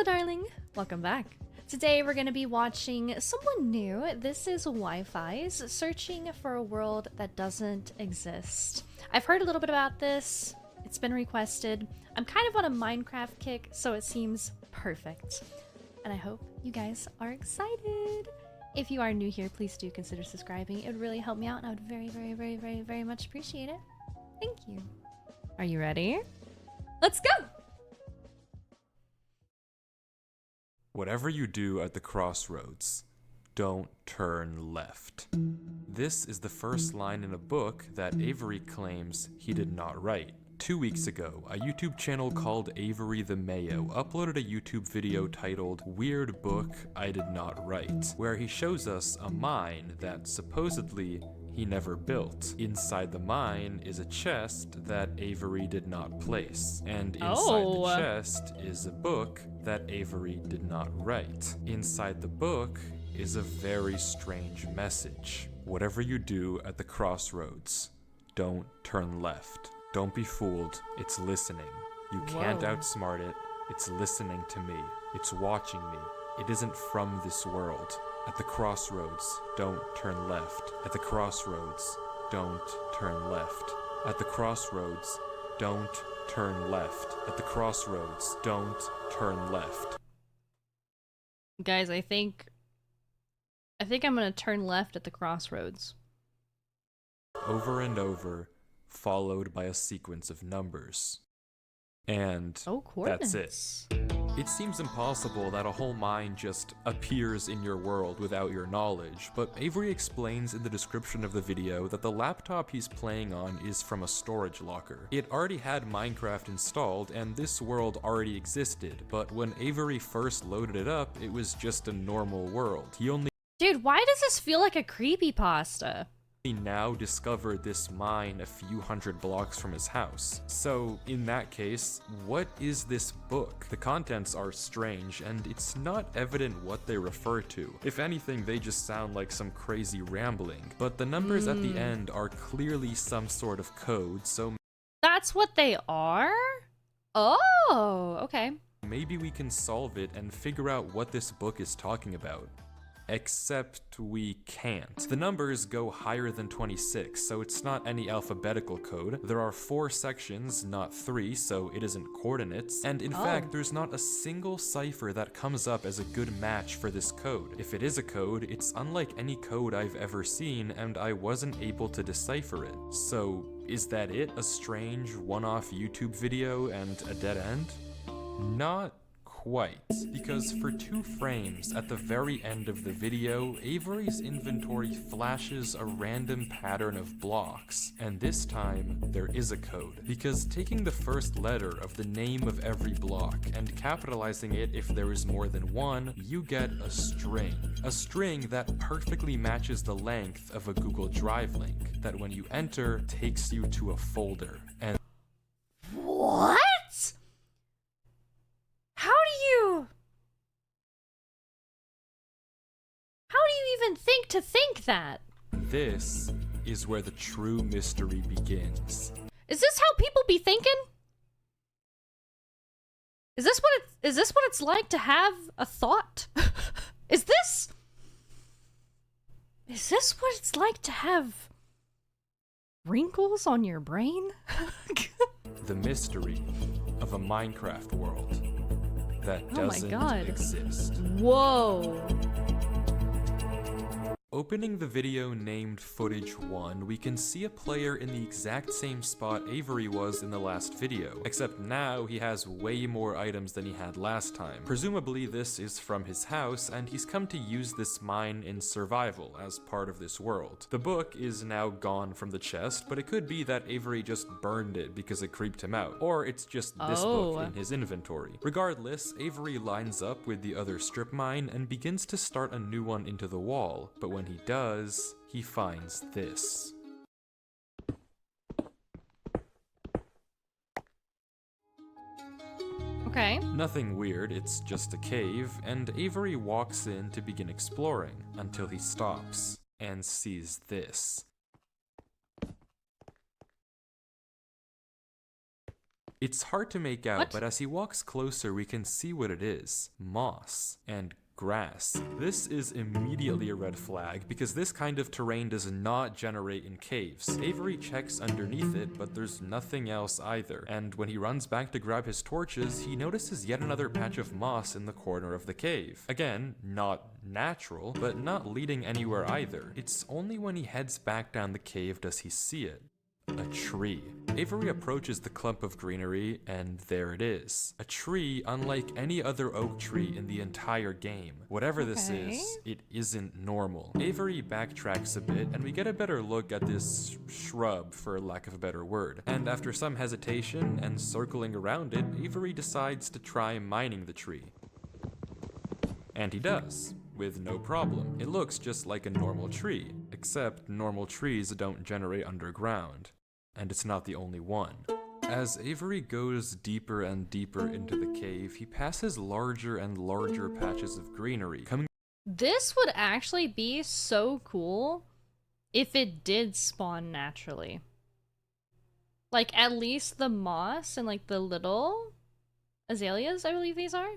darling. Welcome back. Today we're going to be watching someone new. This is Wifies searching for a world that doesn't exist. I've heard a little bit about this. It's been requested. I'm kind of on a Minecraft kick, so it seems perfect. And I hope you guys are excited. If you are new here, please do consider subscribing. It would really help me out, and I would very much appreciate it. Thank you. Are you ready? Let's go! Whatever you do at the crossroads, don't turn left. This is the first line in a book that Avery claims he did not write. 2 weeks ago, a YouTube channel called Avery the Mayo uploaded a YouTube video titled Weird Book I Did Not Write, where he shows us a mine that supposedly he never built. Inside the mine is a chest that Avery did not place, and inside the chest is a book that Avery did not write. Inside the book is a very strange message. Whatever you do at the crossroads, don't turn left. Don't be fooled, it's listening. You can't outsmart it, it's listening to me. It's watching me. It isn't from this world. At the crossroads, don't turn left. At the crossroads, don't turn left. At the crossroads, don't turn left. At the crossroads, don't turn left. Guys, I think I'm gonna turn left at the crossroads. Over and over, followed by a sequence of numbers. And that's it. It seems impossible that a whole mine just appears in your world without your knowledge, but Avery explains in the description of the video that the laptop he's playing on is from a storage locker. It already had Minecraft installed, and this world already existed, but when Avery first loaded it up, it was just a normal world. Dude, why does this feel like a creepypasta? He now discovered this mine a few hundred blocks from his house. So, in that case, what is this book? The contents are strange, and it's not evident what they refer to. If anything, they just sound like some crazy rambling. But the numbers at the end are clearly some sort of code, so that's what they are? Oh, okay. Maybe we can solve it and figure out what this book is talking about. Except we can't. The numbers go higher than 26, so it's not any alphabetical code. There are 4 sections, not 3, so it isn't coordinates. And in fact, there's not a single cipher that comes up as a good match for this code. If it is a code, it's unlike any code I've ever seen, and I wasn't able to decipher it. So, is that it? A strange one-off YouTube video and a dead end? Not quite, because for 2 frames at the very end of the video, Avery's inventory flashes a random pattern of blocks, and this time there is a code, because taking the first letter of the name of every block and capitalizing it if there is more than one, you get a string that perfectly matches the length of a Google Drive link that when you enter takes you to a folder. And what? How do you even think to think that? This is where the true mystery begins. Is this how people be thinking? Is this what it's like to have a thought? Is this what it's like to have wrinkles on your brain? The mystery of a Minecraft world that doesn't exist. Whoa. Opening the video named Footage 1, we can see a player in the exact same spot Avery was in the last video, except now he has way more items than he had last time. Presumably this is from his house, and he's come to use this mine in survival as part of this world. The book is now gone from the chest, but it could be that Avery just burned it because it creeped him out, or it's just this book in his inventory. Regardless, Avery lines up with the other strip mine and begins to start a new one into the wall, but when he does, he finds this. Okay. Nothing weird, it's just a cave, and Avery walks in to begin exploring, until he stops and sees this. It's hard to make out, What? but as he walks closer, we can see what it is. Moss and grass. This is immediately a red flag because this kind of terrain does not generate in caves. Avery checks underneath it, but there's nothing else either. And when he runs back to grab his torches, he notices yet another patch of moss in the corner of the cave. Again, not natural, but not leading anywhere either. It's only when he heads back down the cave does he see it. A tree. Avery approaches the clump of greenery, and there it is. A tree unlike any other oak tree in the entire game. Whatever this is, it isn't normal. Avery backtracks a bit, and we get a better look at this shrub, for lack of a better word. And after some hesitation and circling around it, Avery decides to try mining the tree. And he does, with no problem. It looks just like a normal tree, except normal trees don't generate underground. And it's not the only one. As Avery goes deeper and deeper into the cave, he passes larger and larger patches of greenery, coming. This would actually be so cool if it did spawn naturally. Like, at least the moss and, like, the little azaleas, I believe these are.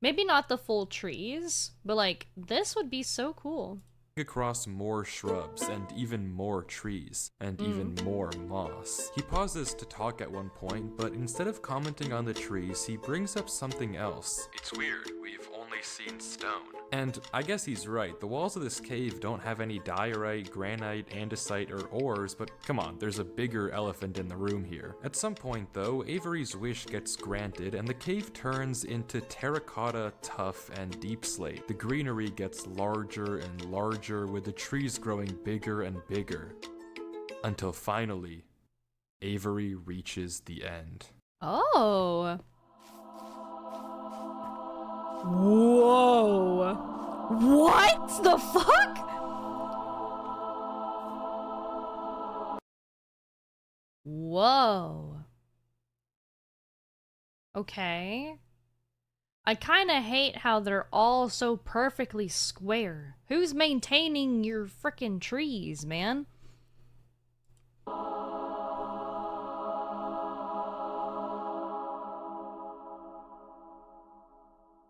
Maybe not the full trees, but, like, this would be so cool. Across more shrubs and even more trees and even more moss. He pauses to talk at one point, but instead of commenting on the trees, he brings up something else. It's weird, we've only seen stone. And I guess he's right, the walls of this cave don't have any diorite, granite, andesite, or ores, but come on, there's a bigger elephant in the room here. At some point though, Avery's wish gets granted and the cave turns into terracotta, tuff, and deep slate. The greenery gets larger and larger, with the trees growing bigger and bigger. Until finally, Avery reaches the end. Oh. Whoa. What the fuck? Whoa. Okay. I kind of hate how they're all so perfectly square. Who's maintaining your frickin' trees, man?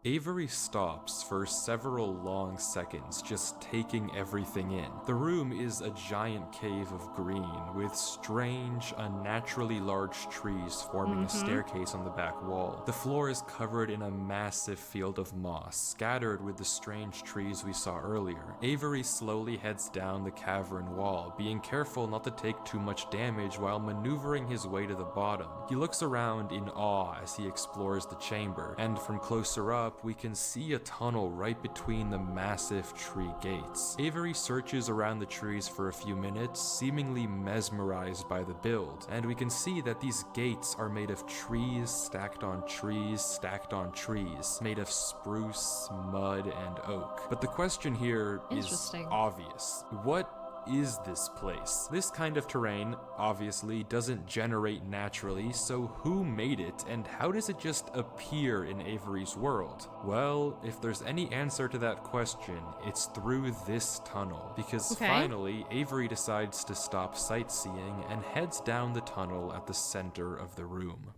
Avery stops for several long seconds, just taking everything in. The room is a giant cave of green, with strange, unnaturally large trees forming a staircase on the back wall. The floor is covered in a massive field of moss, scattered with the strange trees we saw earlier. Avery slowly heads down the cavern wall, being careful not to take too much damage while maneuvering his way to the bottom. He looks around in awe as he explores the chamber, and from closer up, we can see a tunnel right between the massive tree gates. Avery searches around the trees for a few minutes, seemingly mesmerized by the build, and we can see that these gates are made of trees stacked on trees stacked on trees, made of spruce, mud, and oak. But the question here is obvious. What is this place? This kind of terrain obviously doesn't generate naturally, so who made it and how does it just appear in Avery's world? Well, if there's any answer to that question, it's through this tunnel, because finally Avery decides to stop sightseeing and heads down the tunnel at the center of the room.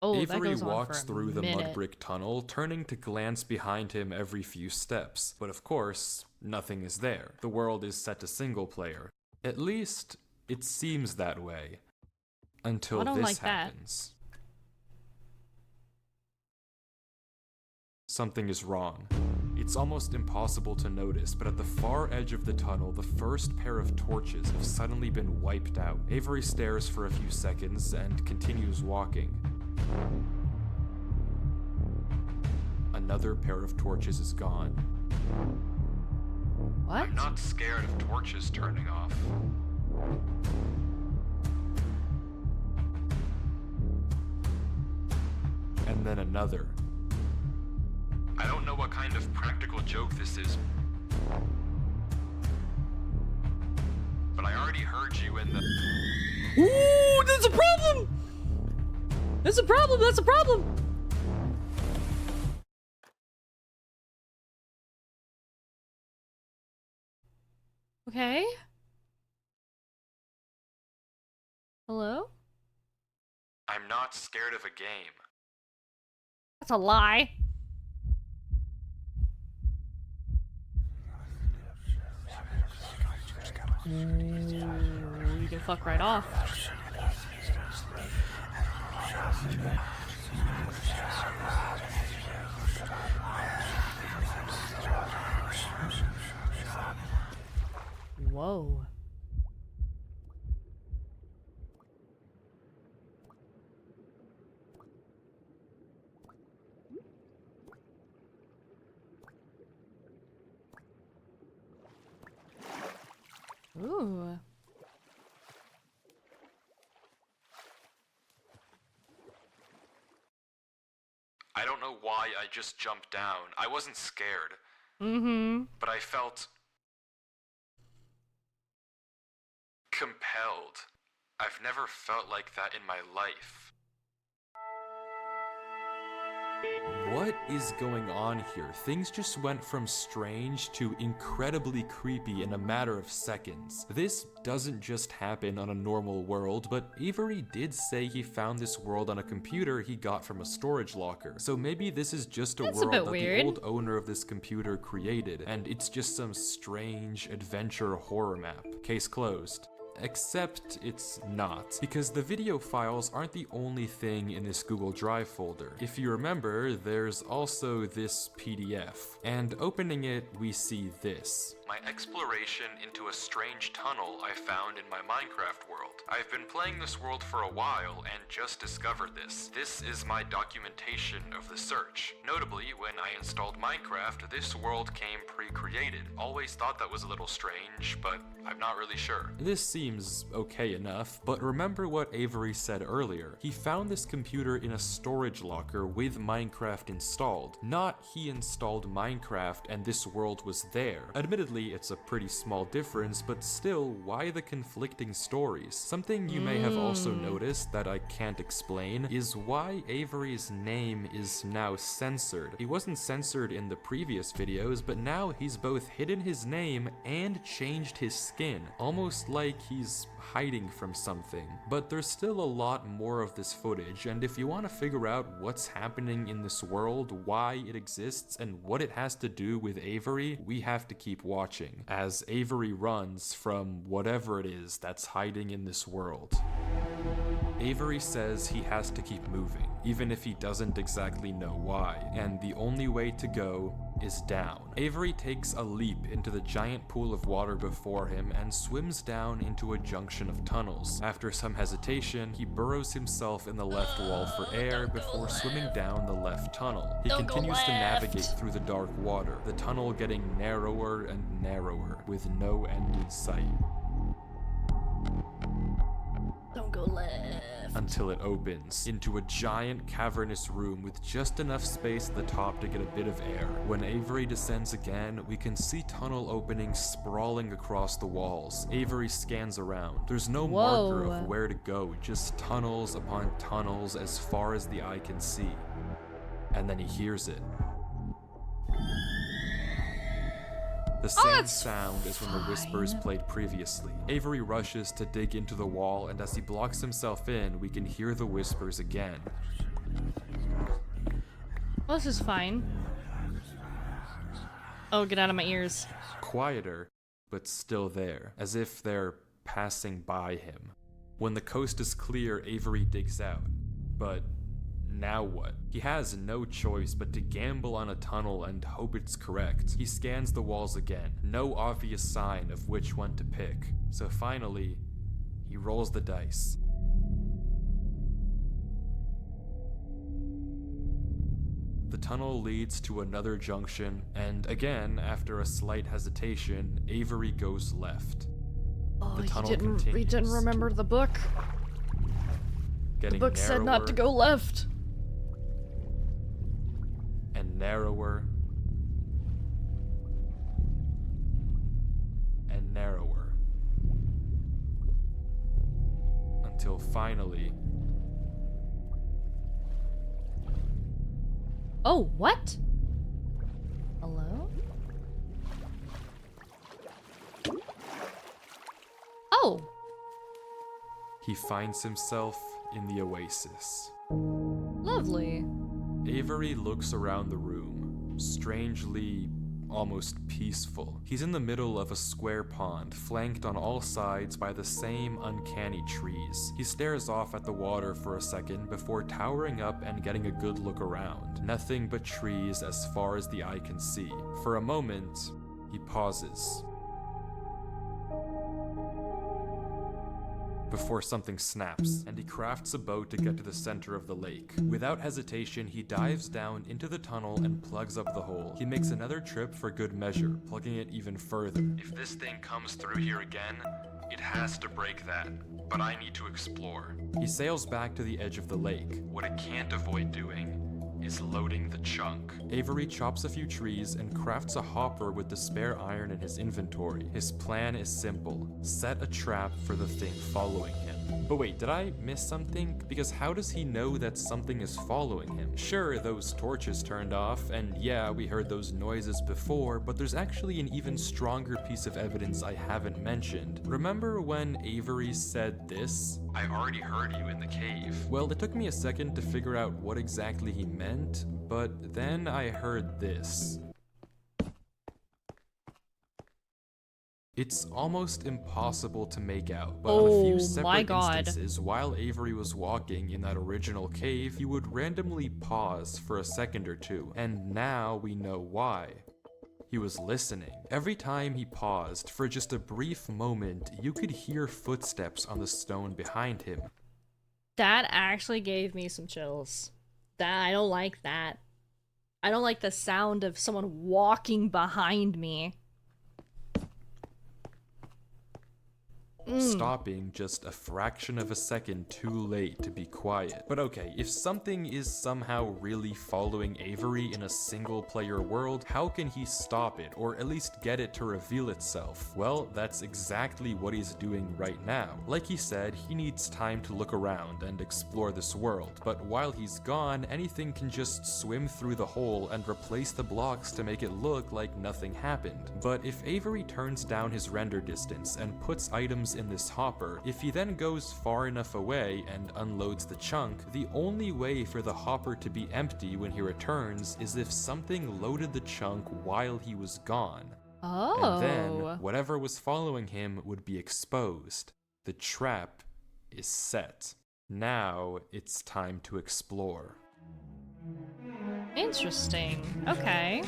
Avery walks through the mud brick tunnel, turning to glance behind him every few steps. But of course, nothing is there. The world is set to single player. At least, it seems that way. Until this happens. Something is wrong. It's almost impossible to notice, but at the far edge of the tunnel, the first pair of torches have suddenly been wiped out. Avery stares for a few seconds and continues walking. Another pair of torches is gone. What? I'm not scared of torches turning off. And then another. I don't know what kind of practical joke this is, but I already heard you in the... Ooh, that's a problem! That's a problem, that's a problem! Okay. Hello? I'm not scared of a game. That's a lie. Ooh, you can fuck right off. Whoa. Ooh. I don't know why I just jumped down. I wasn't scared, Mm-hmm. but I felt compelled. I've never felt like that in my life. What is going on here? Things just went from strange to incredibly creepy in a matter of seconds. This doesn't just happen on a normal world, but Avery did say he found this world on a computer he got from a storage locker. So maybe this is just a That's a world bit that weird. the old owner of this computer created, and it's just some strange adventure horror map. Case closed. Except it's not, because the video files aren't the only thing in this Google Drive folder. If you remember, there's also this PDF, and opening it, we see this. My exploration into a strange tunnel I found in my Minecraft world. I've been playing this world for a while and just discovered this. This is my documentation of the search. Notably, when I installed Minecraft, this world came pre-created. Always thought that was a little strange, but I'm not really sure. This seems okay enough, but remember what Avery said earlier. He found this computer in a storage locker with Minecraft installed. Not he installed Minecraft and this world was there. Admittedly, it's a pretty small difference, but still, why the conflicting stories? Something you may have also noticed that I can't explain is why Avery's name is now censored. He wasn't censored in the previous videos, but now he's both hidden his name and changed his skin, almost like he's hiding from something. But there's still a lot more of this footage, and if you want to figure out what's happening in this world, why it exists, and what it has to do with Avery, we have to keep watching as Avery runs from whatever it is that's hiding in this world. Avery says he has to keep moving, even if he doesn't exactly know why, and the only way to go is down. Avery takes a leap into the giant pool of water before him and swims down into a junction of tunnels. After some hesitation, he burrows himself in the left wall for air before swimming down the left tunnel. He continues to navigate through the dark water, the tunnel getting narrower and narrower, with no end in sight. Don't go left. Until it opens into a giant cavernous room with just enough space at the top to get a bit of air. When Avery descends again, we can see tunnel openings sprawling across the walls. Avery scans around. There's no marker of where to go, just tunnels upon tunnels as far as the eye can see. And then he hears it. The same sound as when the whispers played previously. Avery rushes to dig into the wall, and as he blocks himself in, we can hear the whispers again. Well, this is fine. Oh, get out of my ears. Quieter, but still there, as if they're passing by him. When the coast is clear, Avery digs out. But now what? He has no choice but to gamble on a tunnel and hope it's correct. He scans the walls again, no obvious sign of which one to pick. So finally, he rolls the dice. The tunnel leads to another junction, and again, after a slight hesitation, Avery goes left. Oh, The tunnel he didn't continues. remember the book. The book said not to go left. And narrower and narrower until finally. Oh, what? Hello? Oh. He finds himself in the oasis. Lovely. Avery looks around the room, strangely, almost peaceful. He's in the middle of a square pond, flanked on all sides by the same uncanny trees. He stares off at the water for a second before towering up and getting a good look around. Nothing but trees as far as the eye can see. For a moment, he pauses before something snaps, and he crafts a boat to get to the center of the lake. Without hesitation, he dives down into the tunnel and plugs up the hole. He makes another trip for good measure, plugging it even further. If this thing comes through here again, it has to break that, but I need to explore. He sails back to the edge of the lake. What it can't avoid doing is loading the chunk. Avery chops a few trees and crafts a hopper with the spare iron in his inventory. His plan is simple: set a trap for the thing following him. But wait, did I miss something? Because how does he know that something is following him? Sure, those torches turned off, and yeah, we heard those noises before, but there's actually an even stronger piece of evidence I haven't mentioned. Remember when Avery said this? I already heard you in the cave. Well, it took me a second to figure out what exactly he meant, but then I heard this. It's almost impossible to make out, but on a few separate instances, while Avery was walking in that original cave, he would randomly pause for a second or two, and now we know why. He was listening. Every time he paused, for just a brief moment, you could hear footsteps on the stone behind him. That actually gave me some chills. I don't like that. I don't like the sound of someone walking behind me. Stopping just a fraction of a second too late to be quiet. But okay, if something is somehow really following Avery in a single player world, how can he stop it, or at least get it to reveal itself? Well, that's exactly what he's doing right now. Like he said, he needs time to look around and explore this world, but while he's gone, anything can just swim through the hole and replace the blocks to make it look like nothing happened. But if Avery turns down his render distance and puts items in this hopper, if he then goes far enough away and unloads the chunk, the only way for the hopper to be empty when he returns is if something loaded the chunk while he was gone. And then, whatever was following him would be exposed. The trap is set. Now, it's time to explore. Interesting. Okay.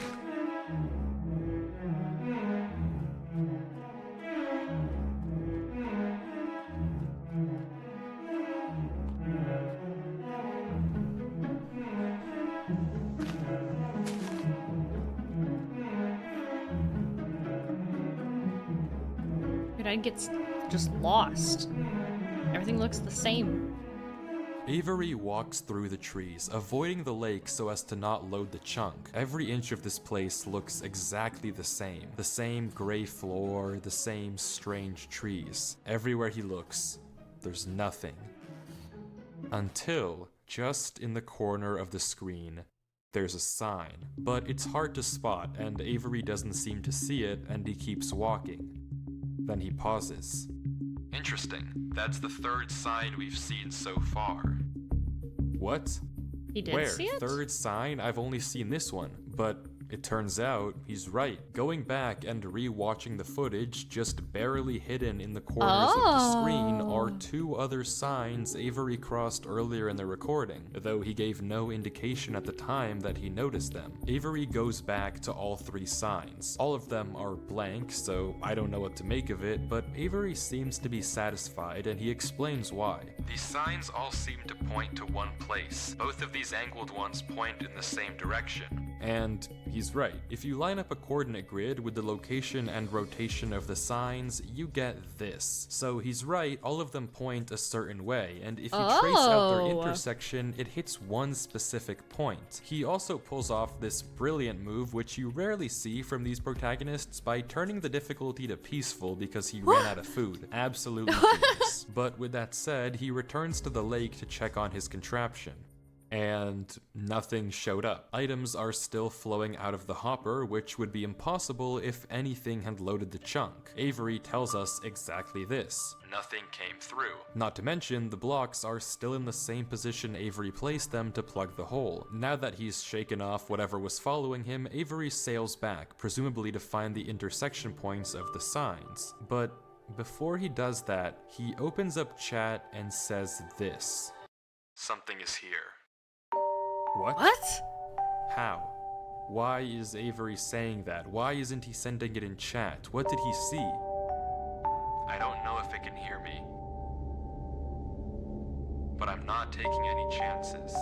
I get just lost. Everything looks the same. Avery walks through the trees, avoiding the lake so as to not load the chunk. Every inch of this place looks exactly the same. The same gray floor, the same strange trees. Everywhere he looks, there's nothing. Until, just in the corner of the screen, there's a sign. But it's hard to spot, and Avery doesn't seem to see it, and he keeps walking. Then he pauses. Interesting. That's the third sign we've seen so far. What? He did see it? Third sign? I've only seen this one. But it turns out he's right. Going back and re-watching the footage, just barely hidden in the corners of the screen are two other signs Avery crossed earlier in the recording, though he gave no indication at the time that he noticed them. Avery goes back to all three signs. All of them are blank, so I don't know what to make of it, but Avery seems to be satisfied, and he explains why. These signs all seem to point to one place. Both of these angled ones point in the same direction. And he's right. If you line up a coordinate grid with the location and rotation of the signs, you get this. So he's right, all of them point a certain way, and if you trace out their intersection, it hits one specific point. He also pulls off this brilliant move, which you rarely see from these protagonists, by turning the difficulty to peaceful because he ran out of food. Absolutely genius. But with that said, he returns to the lake to check on his contraption. and nothing showed up. Items are still flowing out of the hopper, which would be impossible if anything had loaded the chunk. Avery tells us exactly this. Nothing came through. Not to mention, the blocks are still in the same position Avery placed them to plug the hole. Now that he's shaken off whatever was following him, Avery sails back, presumably to find the intersection points of the signs. But before he does that, he opens up chat and says this. Something is here. What? What? How? Why is Avery saying that? Why isn't he sending it in chat? What did he see? I don't know if it can hear me, but I'm not taking any chances.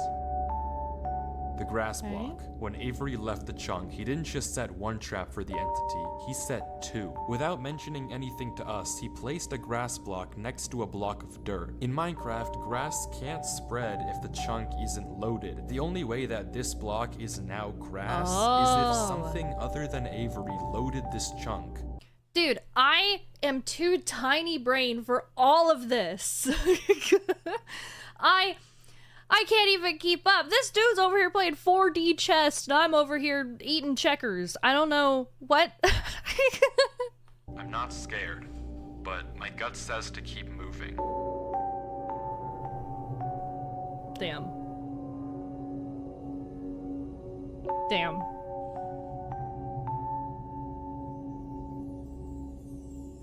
The grass block. When Avery left the chunk, he didn't just set one trap for the entity, he set two. Without mentioning anything to us, he placed a grass block next to a block of dirt. In Minecraft, grass can't spread if the chunk isn't loaded. The only way that this block is now grass is if something other than Avery loaded this chunk. Dude, I am too tiny brain for all of this. I can't even keep up. This dude's over here playing 4D chess, and I'm over here eating checkers. I don't know what. I'm not scared, but my gut says to keep moving. Damn. Damn.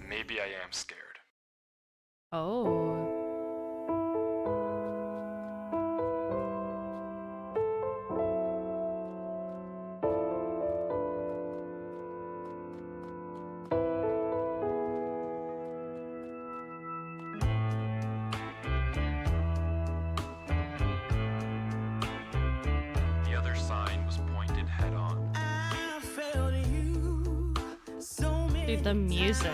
Maybe I am scared. Oh. Dude, the music.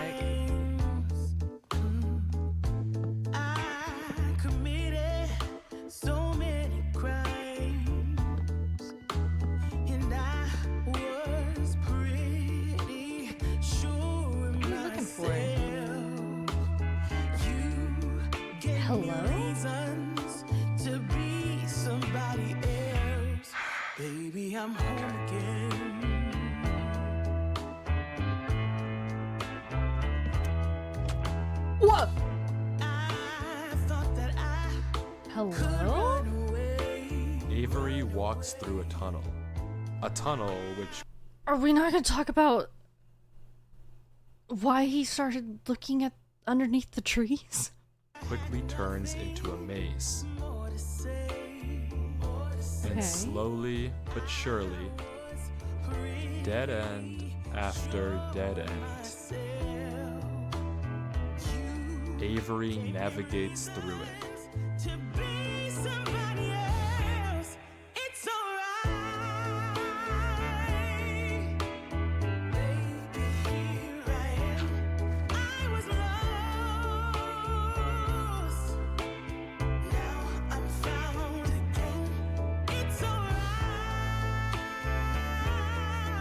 What? Hello? Avery walks through a tunnel. A tunnel which... Are we not going to talk about why he started looking at underneath the trees? quickly turns into a maze. And slowly but surely, dead end after dead end, Avery navigates through it.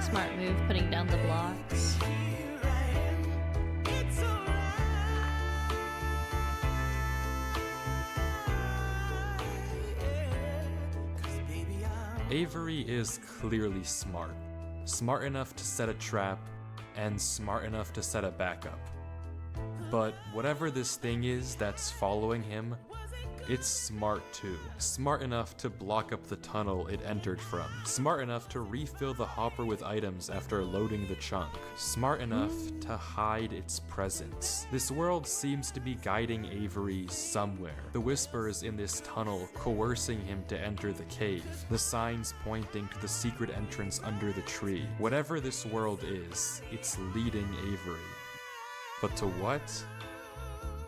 Smart move, putting down the blocks. Avery is clearly smart. Smart enough to set a trap, and smart enough to set a backup. But whatever this thing is that's following him, it's smart too. Smart enough to block up the tunnel it entered from. Smart enough to refill the hopper with items after loading the chunk. Smart enough to hide its presence. This world seems to be guiding Avery somewhere. The whispers in this tunnel coercing him to enter the cave. The signs pointing to the secret entrance under the tree. Whatever this world is, it's leading Avery. But to what?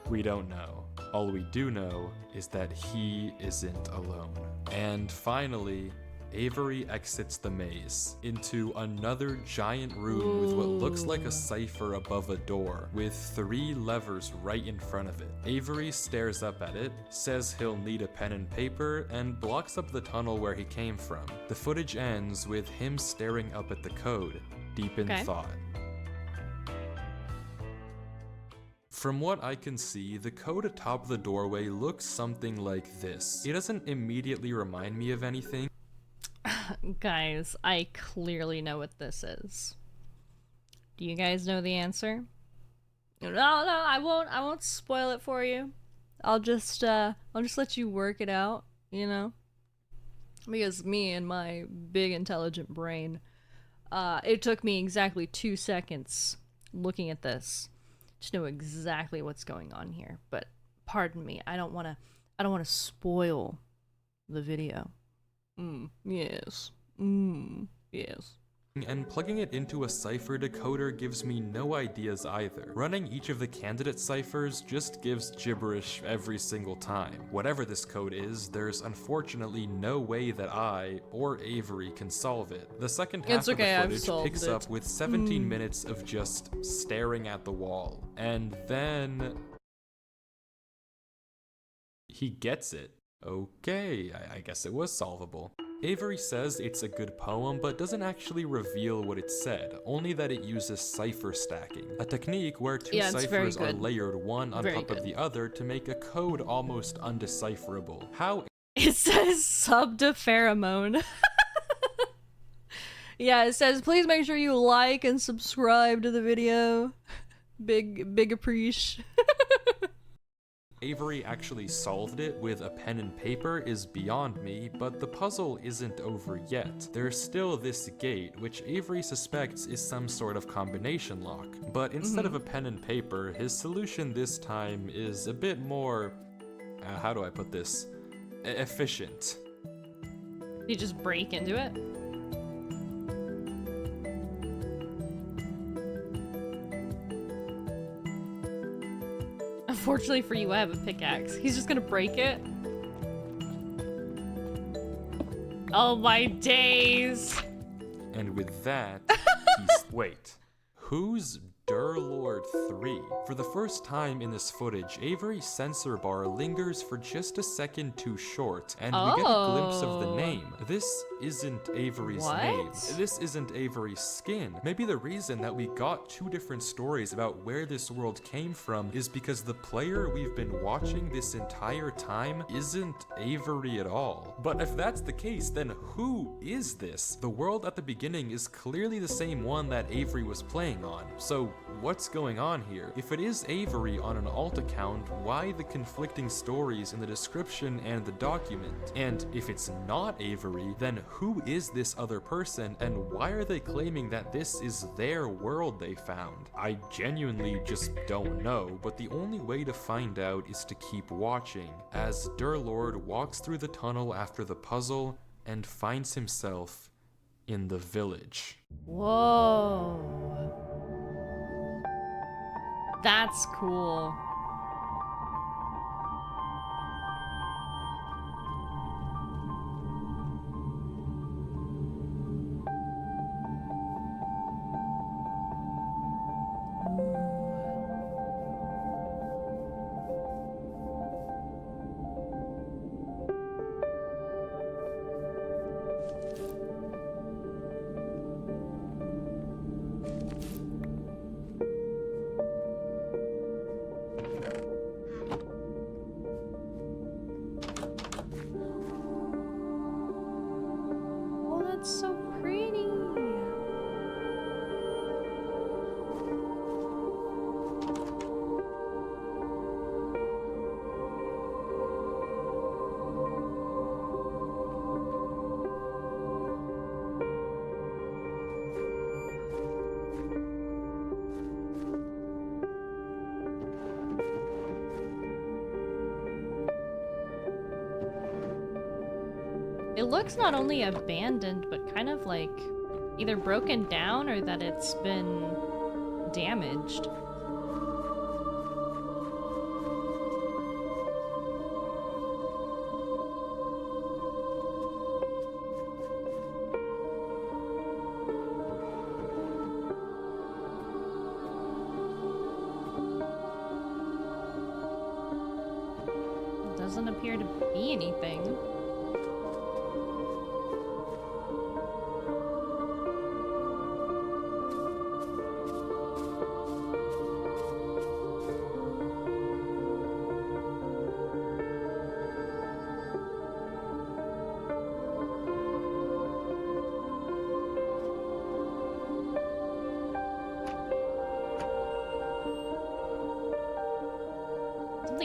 We don't know. All we do know is that he isn't alone. And finally, Avery exits the maze into another giant room with what looks like a cipher above a door, with 3 levers right in front of it. Avery stares up at it, says he'll need a pen and paper, and blocks up the tunnel where he came from. The footage ends with him staring up at the code, deep in thought. From what I can see, the code atop the doorway looks something like this. It doesn't immediately remind me of anything. Guys, I clearly know what this is. Do you guys know the answer? No, I won't spoil it for you. I'll just let you work it out, you know? Because me and my big intelligent brain, it took me exactly 2 seconds looking at this to know exactly what's going on here. But pardon me, I don't wanna spoil the video. Yes. Yes. And plugging it into a cipher decoder gives me no ideas either. Running each of the candidate ciphers just gives gibberish every single time. Whatever this code is, there's unfortunately no way that I or Avery can solve it. The second half of the footage picks up with 17 minutes of just staring at the wall. And then he gets it. Okay, I guess it was solvable. Avery says it's a good poem, but doesn't actually reveal what it said, only that it uses cipher stacking, a technique where two ciphers are layered one on top of the other to make a code almost undecipherable. How? It says sub to pheromone. Yeah, it says please make sure you like and subscribe to the video. Big appreciation. Avery actually solved it with a pen and paper is beyond me, but the puzzle isn't over yet. There's still this gate, which Avery suspects is some sort of combination lock. But instead of a pen and paper, his solution this time is a bit more, how do I put this, efficient. You just break into it? Unfortunately for you, I have a pickaxe. He's just gonna break it. Oh my days! And with that, wait. Who's Durlord 3? For the first time in this footage, Avery's sensor bar lingers for just a second too short, and we get a glimpse of the name. This isn't Avery's name. This isn't Avery's skin. Maybe the reason that we got two different stories about where this world came from is because the player we've been watching this entire time isn't Avery at all. But if that's the case, then who is this? The world at the beginning is clearly the same one that Avery was playing on. So what's going on here? If it is Avery on an alt account, why the conflicting stories in the description and the document? And if it's not Avery, then who is this other person and why are they claiming that this is their world they found? I genuinely just don't know, but the only way to find out is to keep watching as Durlord walks through the tunnel after the puzzle and finds himself in the village. Whoa. That's cool. So pretty. It looks not only abandoned, but kind of like either broken down or that it's been damaged. Doesn't appear to be anything.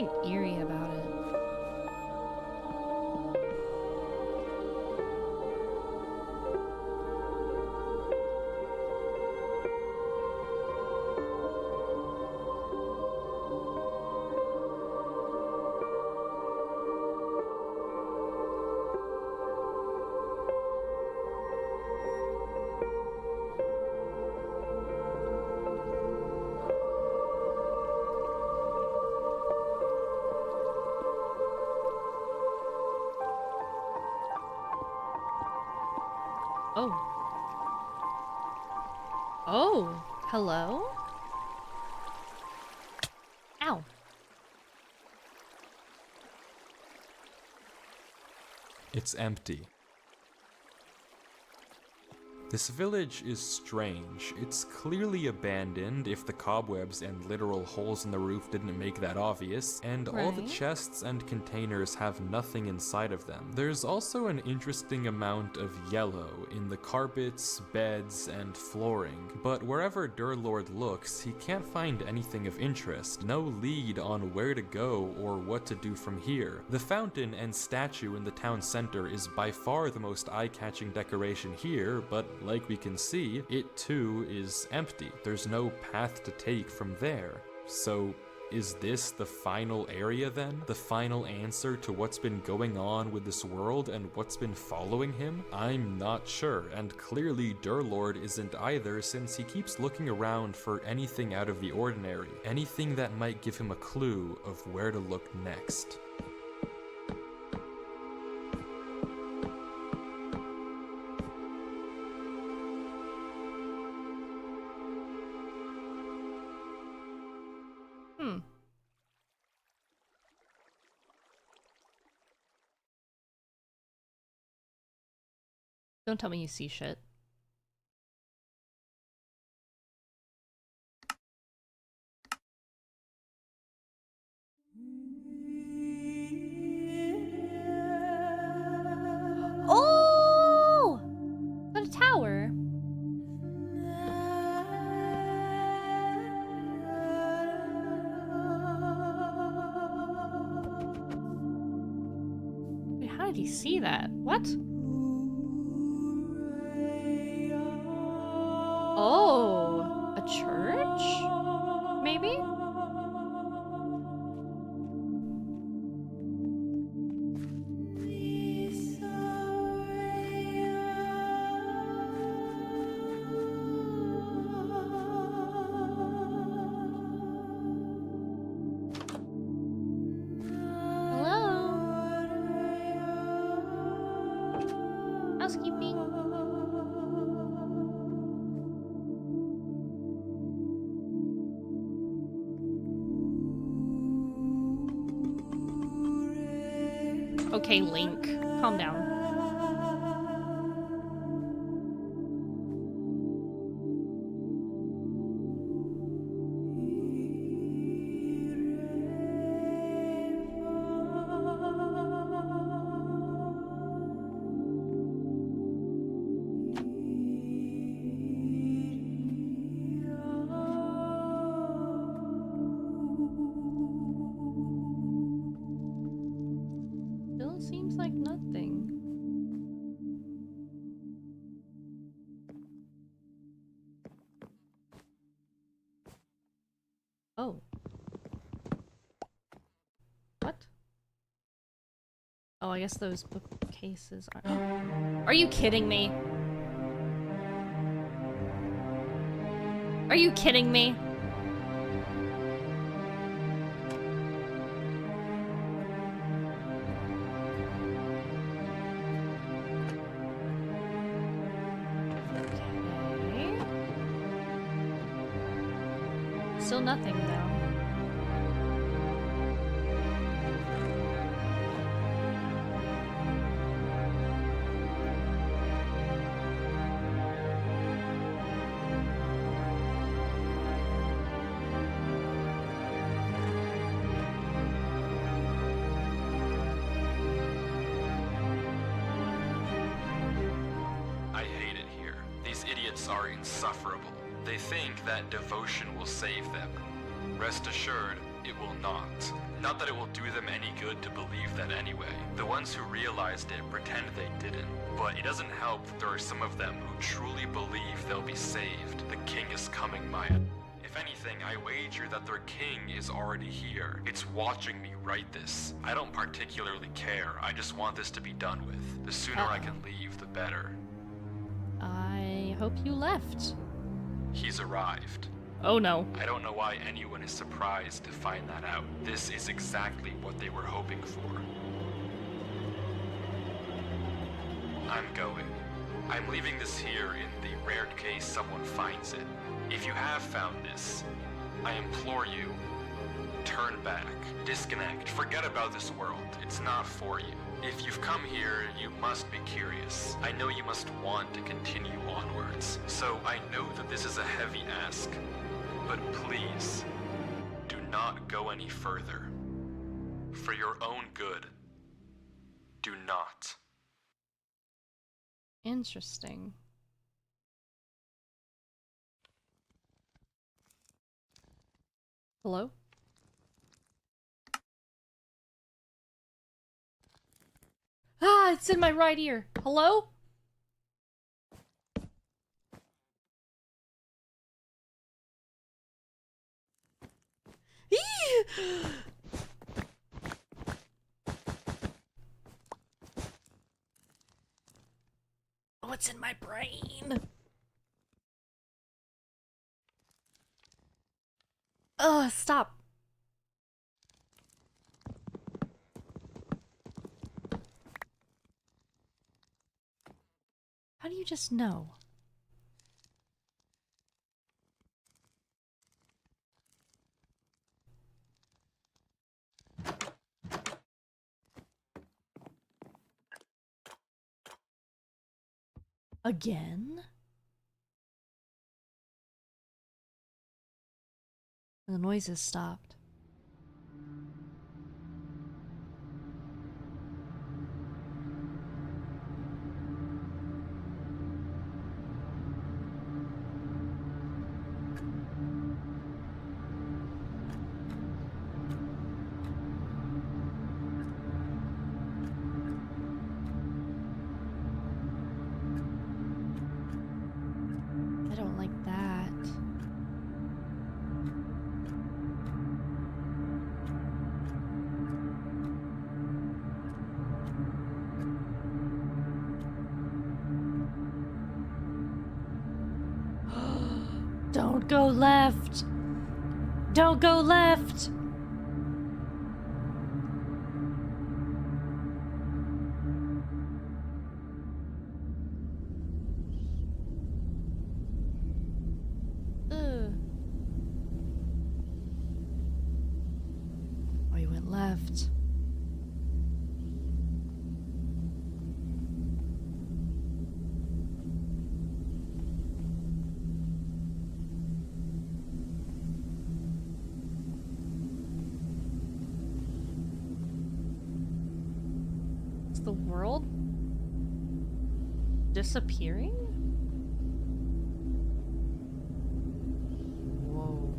something eerie about it. Oh. Oh, hello? Ow. It's empty. This village is strange. It's clearly abandoned, if the cobwebs and literal holes in the roof didn't make that obvious, and all the Right. chests and containers have nothing inside of them. There's also an interesting amount of yellow in the carpets, beds, and flooring, but wherever Durlord looks, he can't find anything of interest, no lead on where to go or what to do from here. The fountain and statue in the town center is by far the most eye-catching decoration here, but like we can see, it too is empty. There's no path to take from there. So, is this the final area then? The final answer to what's been going on with this world and what's been following him? I'm not sure, and clearly Durlord isn't either, since he keeps looking around for anything out of the ordinary, anything that might give him a clue of where to look next. Don't tell me you see shit. Oh! Is that a tower? Wait, how did he see that? What? Oh, a church? Maybe? Hello? Housekeeping? Okay, Link, calm down. Still seems like nothing. Oh. What? Oh, I guess those bookcases are... Are you kidding me? Are you kidding me? Okay. Still nothing, though. I hate it here. These idiots are insufferable. They think that devotion will save them. Rest assured, it will not. Not that it will do them any good to believe that anyway. The ones who realized it pretend they didn't. But it doesn't help that there are some of them who truly believe they'll be saved. The king is coming, Maya. If anything, I wager that their king is already here. It's watching me write this. I don't particularly care. I just want this to be done with. The sooner I can leave, the better. I hope you left. He's arrived. Oh no. I don't know why anyone is surprised to find that out. This is exactly what they were hoping for. I'm going. I'm leaving this here in the rare case someone finds it. If you have found this, I implore you, turn back, disconnect, forget about this world. It's not for you. If you've come here, you must be curious. I know you must want to continue onwards. So I know that this is a heavy ask, but please, do not go any further. For your own good, do not. Interesting. Hello? Ah, it's in my right ear. Hello? Eee! What's in my brain? Ugh, stop. How do you just know? Again? The noises stopped. I don't like that. Don't go left. Don't go left. Ugh. Oh, you went left. Is the world disappearing? Whoa.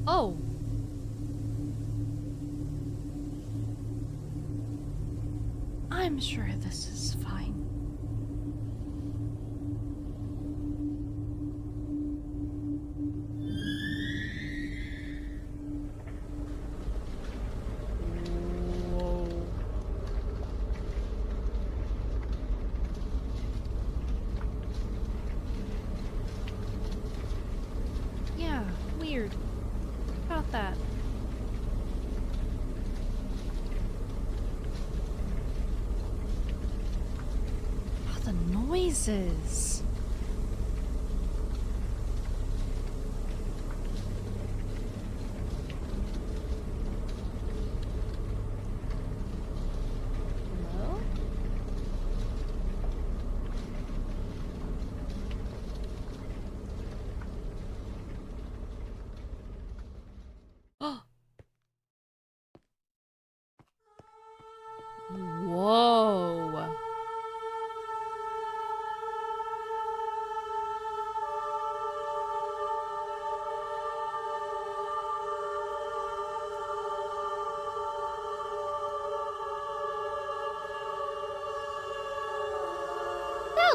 Oh. I'm sure this is fine. Whoa. Yeah, weird. About that. Oh, the noises. Hello?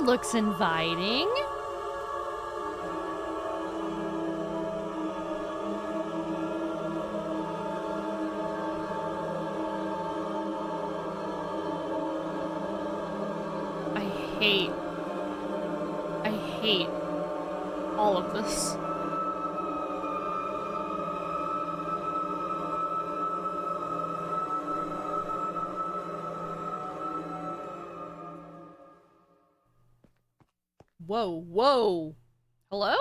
one looks inviting. I hate all of this. Whoa, whoa. Hello?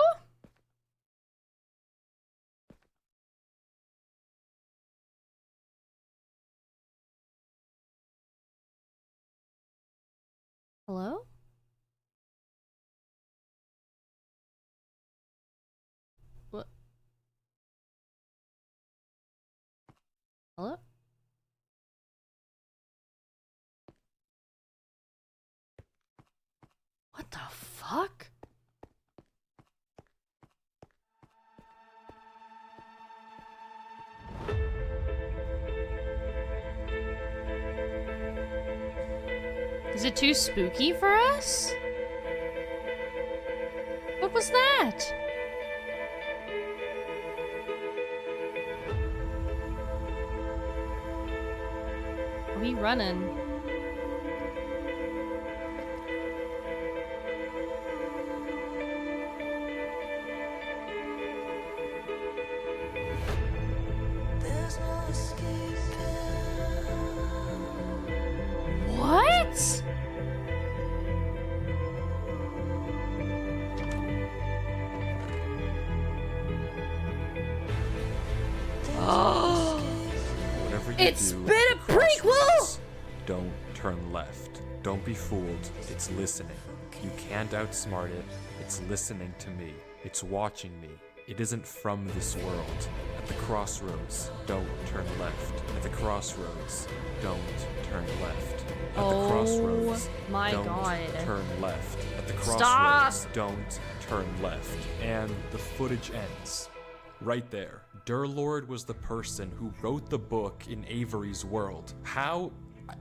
Hello? What? Hello? What the fuck? Is it too spooky for us? What was that? Are we running? What? Whatever you It's do been at a the prequel! crossroads, don't turn left. Don't be fooled. It's listening. You can't outsmart it. It's listening to me. It's watching me. It isn't from this world. At the crossroads, don't turn left. At the crossroads, don't turn left. At the crossroads, my don't God. turn left. At the Stop! crossroads, don't turn left. And the footage ends. Right there. Durlord was the person who wrote the book in Avery's world. How?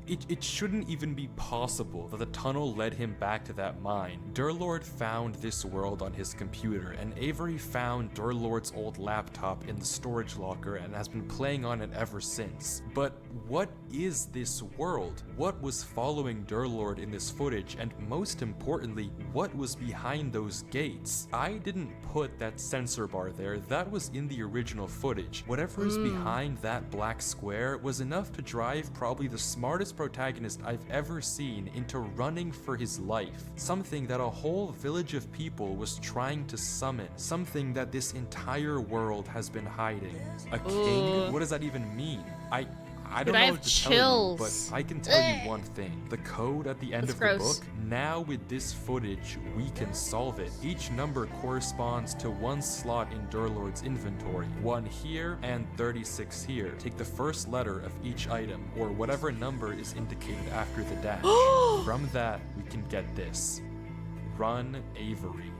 It shouldn't even be possible that the tunnel led him back to that mine. Durlord found this world on his computer, and Avery found Durlord's old laptop in the storage locker and has been playing on it ever since. But what is this world? What was following Durlord in this footage, and most importantly, what was behind those gates? I didn't put that sensor bar there, that was in the original footage. Whatever is behind that black square was enough to drive probably the smartest protagonist I've ever seen into running for his life. Something that a whole village of people was trying to summon. Something that this entire world has been hiding. A king? What does that even mean? I don't Dude, I know have what to tell you, chills. but I can tell you one thing. The code at the end That's of gross. the book, now with this footage, we can solve it. Each number corresponds to one slot in Durlord's inventory. 1 here and 36 here. Take the first letter of each item, or whatever number is indicated after the dash. From that, we can get this. Run Avery.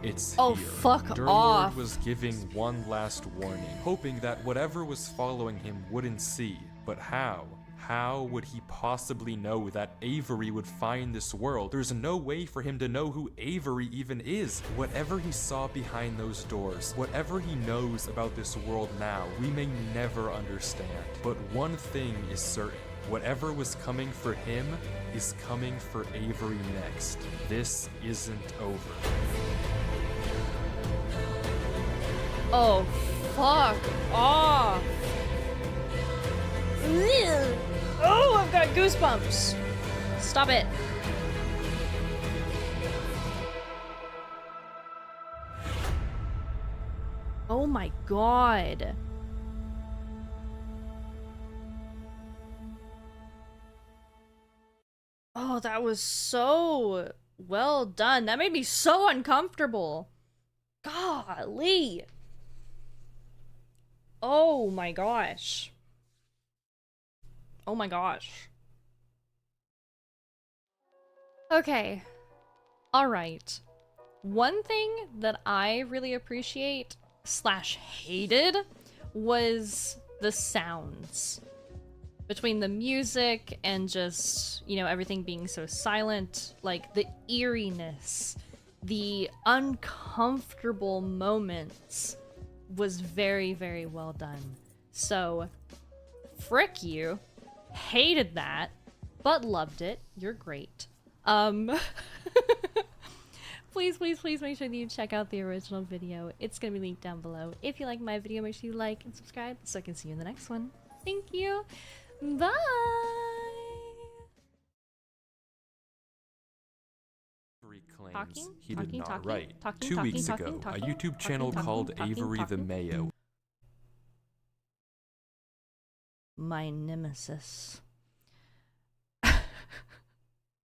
It's Oh, here. fuck Durlord off. was giving one last warning, hoping that whatever was following him wouldn't see. But how? How would he possibly know that Avery would find this world? There's no way for him to know who Avery even is. Whatever he saw behind those doors, whatever he knows about this world now, we may never understand. But one thing is certain. Whatever was coming for him is coming for Avery next. This isn't over. Oh, fuck off. Oh, I've got goosebumps. Stop it. Oh my God. Oh, that was so well done. That made me so uncomfortable. Golly. Oh my gosh. Oh my gosh. Okay. All right. One thing that I really appreciate / hated was the sounds. Between the music and just, you know, everything being so silent, like the eeriness, the uncomfortable moments was very, very well done. So, frick you. Hated that, but loved it. You're great. Please, please, please make sure that you check out the original video. It's gonna be linked down below. If you like my video, make sure you like and subscribe so I can see you in the next one. Thank you. Bye! Claims Talking? he Talking, did not talking, write. talking, 2 talking, weeks talking, ago, talking, a YouTube channel talking, called talking, Avery the talking. Mayo My nemesis.